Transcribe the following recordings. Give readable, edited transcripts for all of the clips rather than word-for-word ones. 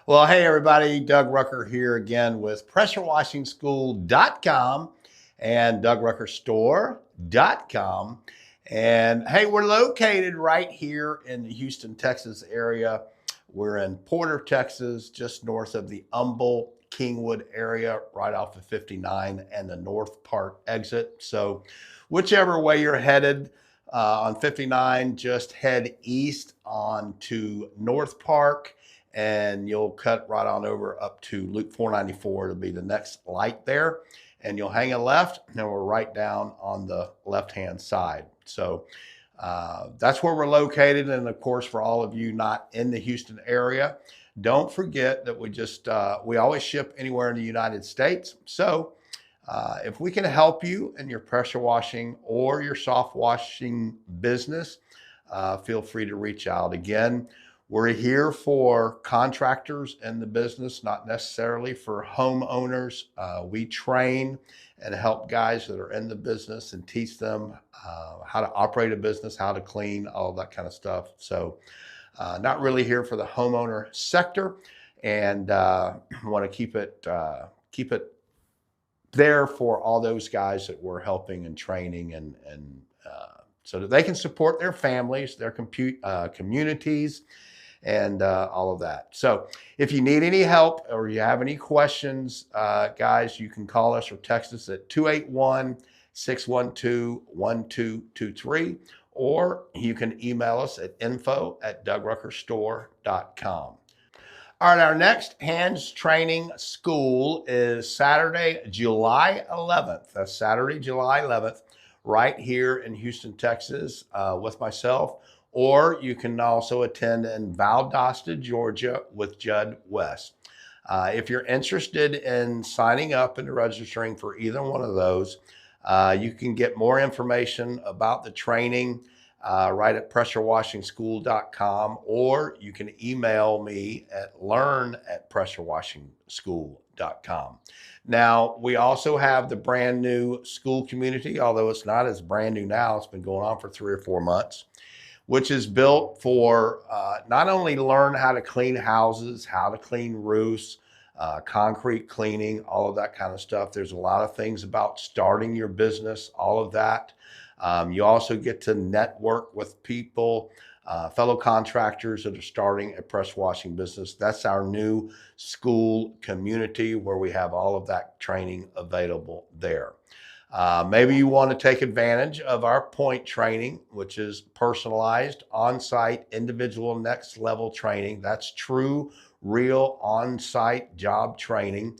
Well, hey everybody, Doug Rucker here again with PressureWashingSchool.com and DougRuckerStore.com. And hey, we're located right here in the Houston, Texas area. We're in Porter, Texas, just north of the Humble Kingwood area, right off of 59 and the North Park exit. So whichever way you're headed on 59, just head east on to North Park, and you'll cut right on over up to Loop 494 to be the next light there. And you'll hang a left, and we're right down on the left-hand side. So that's where we're located. And of course, for all of you not in the Houston area, don't forget that we always ship anywhere in the United States. So if we can help you in your pressure washing or your soft washing business, feel free to reach out. Again, we're here for contractors in the business, not necessarily for homeowners. We train and help guys that are in the business and teach them how to operate a business, how to clean, all that kind of stuff. So not really here for the homeowner sector, and want to keep it there for all those guys that we're helping and training and so that they can support their families, their communities, and all of that. So if you need any help or you have any questions, guys, you can call us or text us at 281-612-1223, or you can email us at info@DougRuckerStore.com. All right, our next hands training school is Saturday, July 11th. That's Saturday, July 11th, right here in Houston, Texas, with myself. Or you can also attend in Valdosta, Georgia with Judd West. If you're interested in signing up and registering for either one of those, you can get more information about the training right at PressureWashingSchool.com, or you can email me at learn@PressureWashingSchool.com. Now, we also have the brand new school community, although it's not as brand new now. It's been going on for 3 or 4 months, which is built for not only learn how to clean houses, how to clean roofs, concrete cleaning, all of that kind of stuff. There's a lot of things about starting your business, all of that. You also get to network with people, fellow contractors that are starting a press washing business. That's our new school community where we have all of that training available there. Maybe you want to take advantage of our point training, which is personalized, on-site, individual, next level training. That's true, real on-site job training,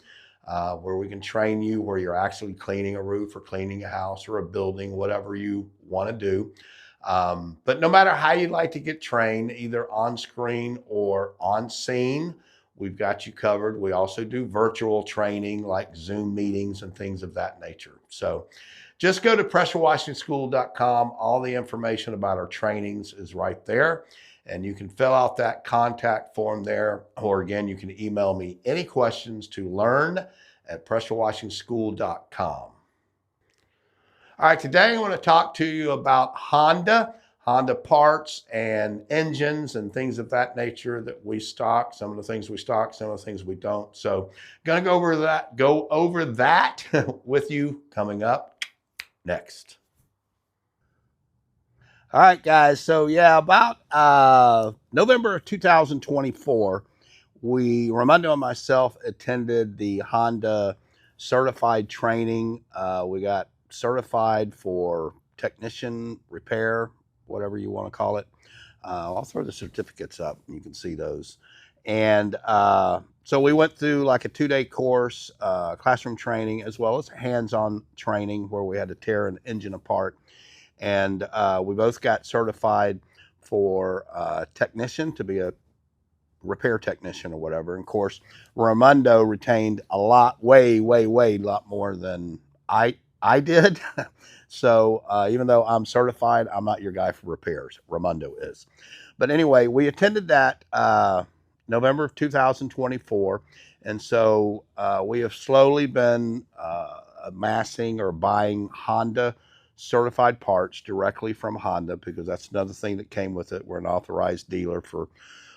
where we can train you where you're actually cleaning a roof or cleaning a house or a building, whatever you want to do. But no matter how you'd like to get trained, either on screen or on scene, we've got you covered. We also do virtual training like Zoom meetings and things of that nature. So just go to PressureWashingSchool.com. All the information about our trainings is right there. And you can fill out that contact form there. Or again, you can email me any questions to learn@PressureWashingSchool.com. All right, today I want to talk to you about Honda parts and engines and things of that nature that we stock. Some of the things we stock, some of the things we don't. So going to go over that with you coming up next. All right, guys. So yeah, about November of 2024, Raimondo and myself attended the Honda certified training. We got certified for technician, repair, whatever you want to call it. I'll throw the certificates up and you can see those. And so we went through like a 2-day course, classroom training, as well as hands-on training where we had to tear an engine apart. And we both got certified for technician, to be a repair technician or whatever. And of course, Raimondo retained a lot, way more than I did. So even though I'm certified, I'm not your guy for repairs. Raimondo is. But anyway, we attended that November of 2024. And so we have slowly been amassing or buying Honda certified parts directly from Honda, because that's another thing that came with it. We're an authorized dealer for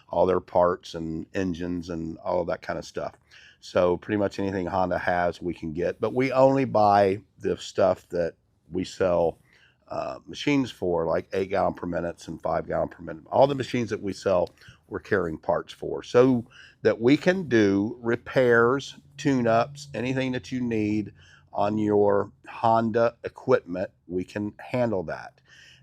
all their parts and engines and all of that kind of stuff. So pretty much anything Honda has, we can get. But we only buy the stuff that we sell machines for, like 8 gallon per minutes and 5 gallon per minute. All the machines that we sell, we're carrying parts for, so that we can do repairs, tune-ups, anything that you need on your Honda equipment. We can handle that.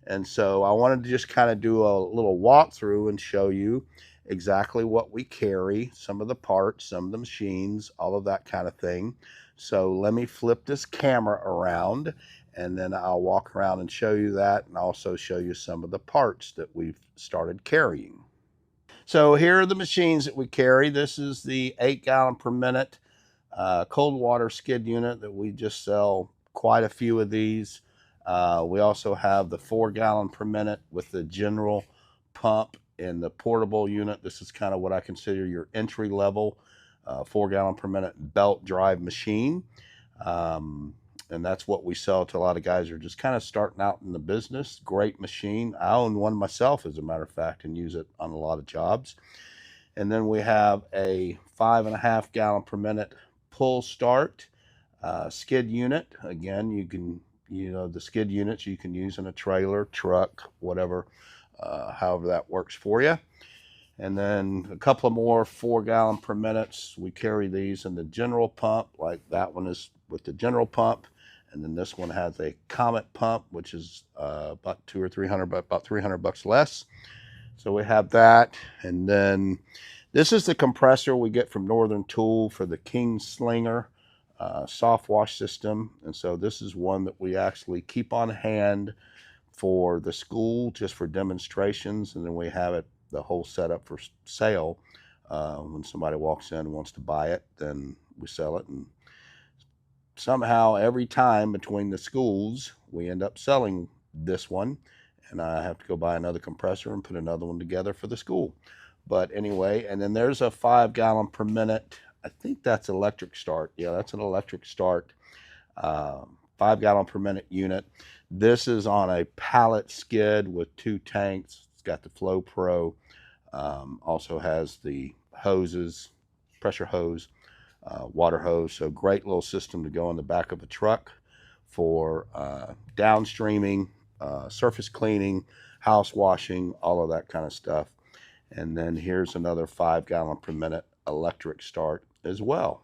And so I wanted to just kind of do a little walkthrough and show you exactly what we carry, some of the parts, some of the machines, all of that kind of thing. So let me flip this camera around, and then I'll walk around and show you that, and also show you some of the parts that we've started carrying. So here are the machines that we carry. This is the 8 gallon per minute cold water skid unit that we just sell quite a few of these. We also have the 4 gallon per minute with the general pump and the portable unit. This is kind of what I consider your entry level 4 gallon per minute belt drive machine. And that's what we sell to a lot of guys who are just kind of starting out in the business. Great machine. I own one myself, as a matter of fact, and use it on a lot of jobs. And then we have a 5.5 gallon per minute pull start skid unit. Again, you can, the skid units you can use in a trailer, truck, whatever, however that works for you. And then a couple of more 4 gallon per minutes. We carry these in the general pump, like that one is with the general pump. And then this one has a Comet pump, which is about $200 or $300, but about $300 less. So we have that. And then this is the compressor we get from Northern Tool for the King Slinger soft wash system. And so this is one that we actually keep on hand for the school, just for demonstrations. And then we have it, the whole setup, for sale. When somebody walks in and wants to buy it, then we sell it. And somehow every time between the schools, we end up selling this one. And I have to go buy another compressor and put another one together for the school. But anyway, and then there's a 5 gallon per minute. I think that's electric start. Yeah, that's an electric start. 5 gallon per minute unit. This is on a pallet skid with 2 tanks. It's got the Flow Pro. Also has the hoses, pressure hose, water hose. So great little system to go in the back of a truck for downstreaming, surface cleaning, house washing, all of that kind of stuff. And then here's another 5 gallon per minute electric start as well.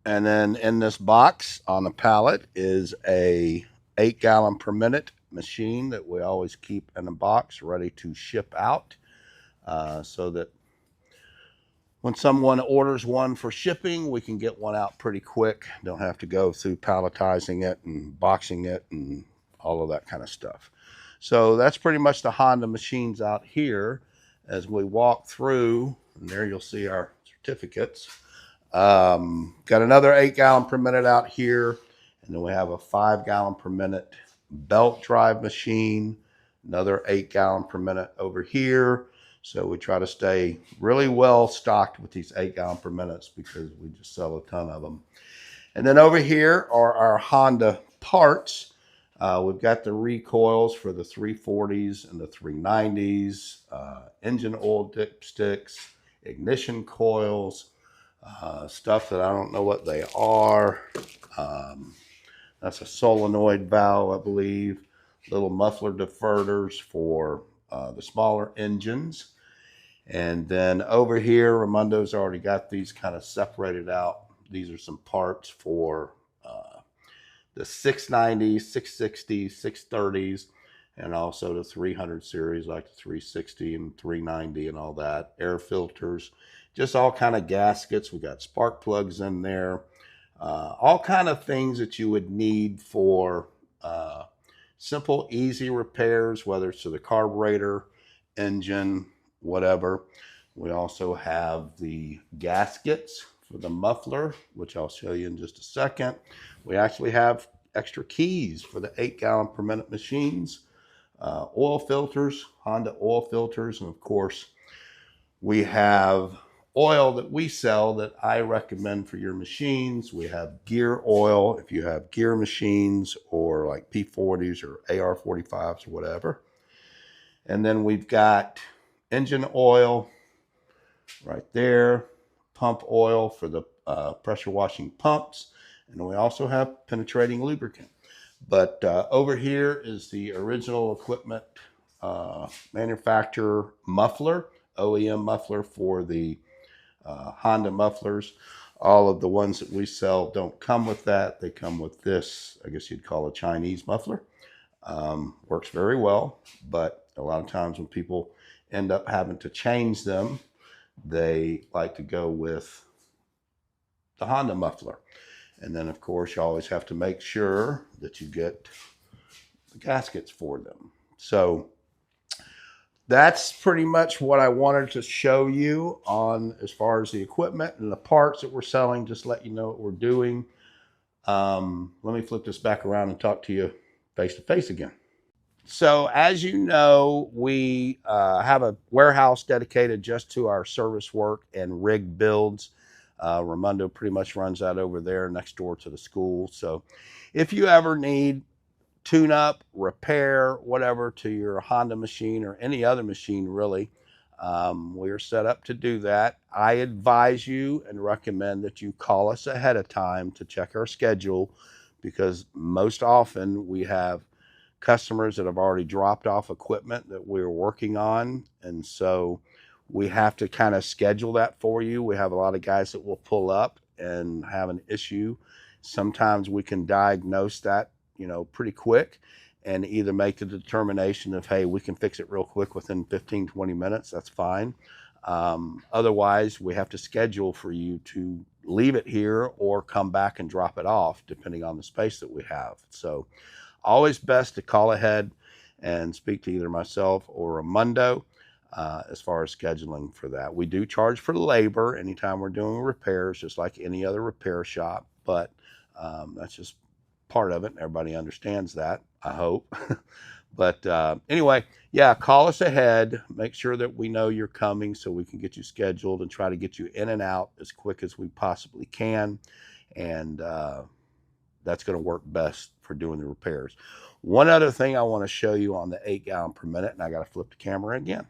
And then in this box on the pallet is a 8 gallon per minute machine that we always keep in a box ready to ship out, so that when someone orders one for shipping, we can get one out pretty quick. Don't have to go through palletizing it and boxing it and all of that kind of stuff. So that's pretty much the Honda machines out here. As we walk through, and there you'll see our certificates. Got another 8 gallon per minute out here. And then we have a 5 gallon per minute belt drive machine. Another 8 gallon per minute over here. So we try to stay really well stocked with these 8 gallon per minutes because we just sell a ton of them. And then over here are our Honda parts. We've got the recoils for the 340s and the 390s, engine oil dipsticks, ignition coils, stuff that I don't know what they are. That's a solenoid valve, I believe. Little muffler diverters for the smaller engines. And then over here, Raimundo's already got these kind of separated out. These are some parts for the 690s, 660s, 630s, and also the 300 series, like the 360 and 390 and all that. Air filters, just all kind of gaskets. We got spark plugs in there. All kind of things that you would need for simple, easy repairs, whether it's to the carburetor, engine, whatever. We also have the gaskets for the muffler, which I'll show you in just a second. We actually have extra keys for the 8 gallon per minute machines, oil filters, Honda oil filters, and of course we have oil that we sell that I recommend for your machines. We have gear oil if you have gear machines or like P40s or AR45s or whatever. And then we've got engine oil right there, pump oil for the pressure washing pumps, and we also have penetrating lubricant. But over here is the original equipment manufacturer muffler, OEM muffler for the Honda mufflers. All of the ones that we sell don't come with that. They come with this, I guess you'd call a Chinese muffler. Works very well, but a lot of times when people end up having to change them, they like to go with the Honda muffler. And then, of course, you always have to make sure that you get the gaskets for them. So that's pretty much what I wanted to show you on as far as the equipment and the parts that we're selling, just let you know what we're doing. Let me flip this back around and talk to you face to face again. So as you know, we have a warehouse dedicated just to our service work and rig builds. Raimundo pretty much runs that over there next door to the school. So if you ever need tune-up, repair, whatever to your Honda machine or any other machine really, we're set up to do that. I advise you and recommend that you call us ahead of time to check our schedule, because most often we have customers that have already dropped off equipment that we're working on, and so we have to kind of schedule that for you. We have a lot of guys that will pull up and have an issue. Sometimes we can diagnose that, you know, pretty quick and either make the determination of, hey, we can fix it real quick within 15-20 minutes. That's fine. Otherwise, we have to schedule for you to leave it here or come back and drop it off, depending on the space that we have. So always best to call ahead and speak to either myself or Raimundo as far as scheduling for that. We do charge for labor anytime we're doing repairs, just like any other repair shop, but that's just part of it. Everybody understands that, I hope. But anyway, yeah, call us ahead. Make sure that we know you're coming so we can get you scheduled and try to get you in and out as quick as we possibly can. And that's going to work best for doing the repairs. One other thing I want to show you on the 8 gallon per minute, and I got to flip the camera again.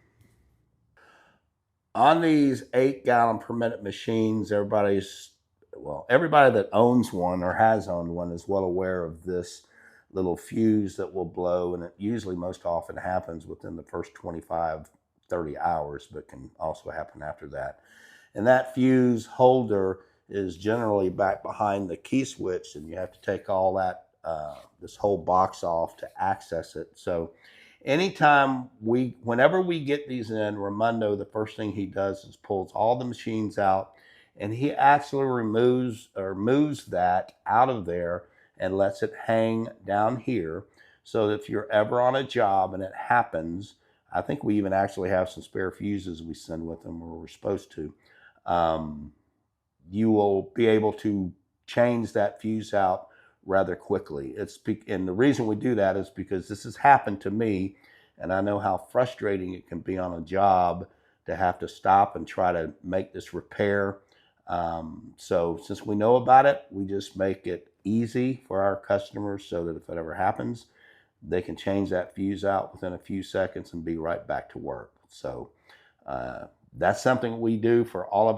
On these 8 gallon per minute machines, everybody that owns one or has owned one is well aware of this little fuse that will blow, and it usually most often happens within the first 25-30 hours, but can also happen after that. And that fuse holder is generally back behind the key switch, and you have to take all that this whole box off to access it. So whenever we get these in, Raimundo, the first thing he does is pulls all the machines out, and he actually moves that out of there and lets it hang down here, so that if you're ever on a job and it happens, I think we even actually have some spare fuses we send with them, or we're supposed to, you will be able to change that fuse out rather quickly. And the reason we do that is because this has happened to me, and I know how frustrating it can be on a job to have to stop and try to make this repair. So since we know about it, we just make it easy for our customers so that if it ever happens, they can change that fuse out within a few seconds and be right back to work. So that's something we do for all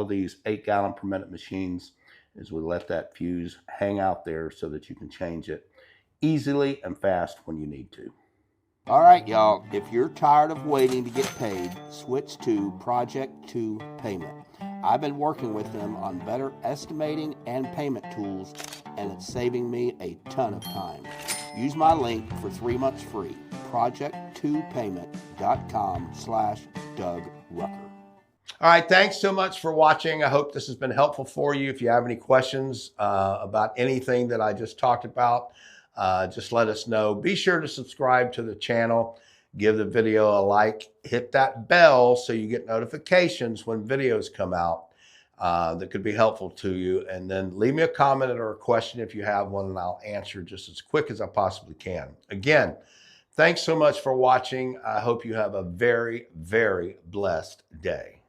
of these 8 gallon per minute machines, is we let that fuse hang out there so that you can change it easily and fast when you need to. All right, y'all, if you're tired of waiting to get paid, switch to Project 2 Payment. I've been working with them on better estimating and payment tools, and it's saving me a ton of time. Use my link for 3 months free, project2payment.com/Doug Rucker. All right, thanks so much for watching. I hope this has been helpful for you. If you have any questions about anything that I just talked about, just let us know. Be sure to subscribe to the channel, give the video a like, hit that bell so you get notifications when videos come out that could be helpful to you. And then leave me a comment or a question if you have one, and I'll answer just as quick as I possibly can. Again, thanks so much for watching. I hope you have a very, very blessed day.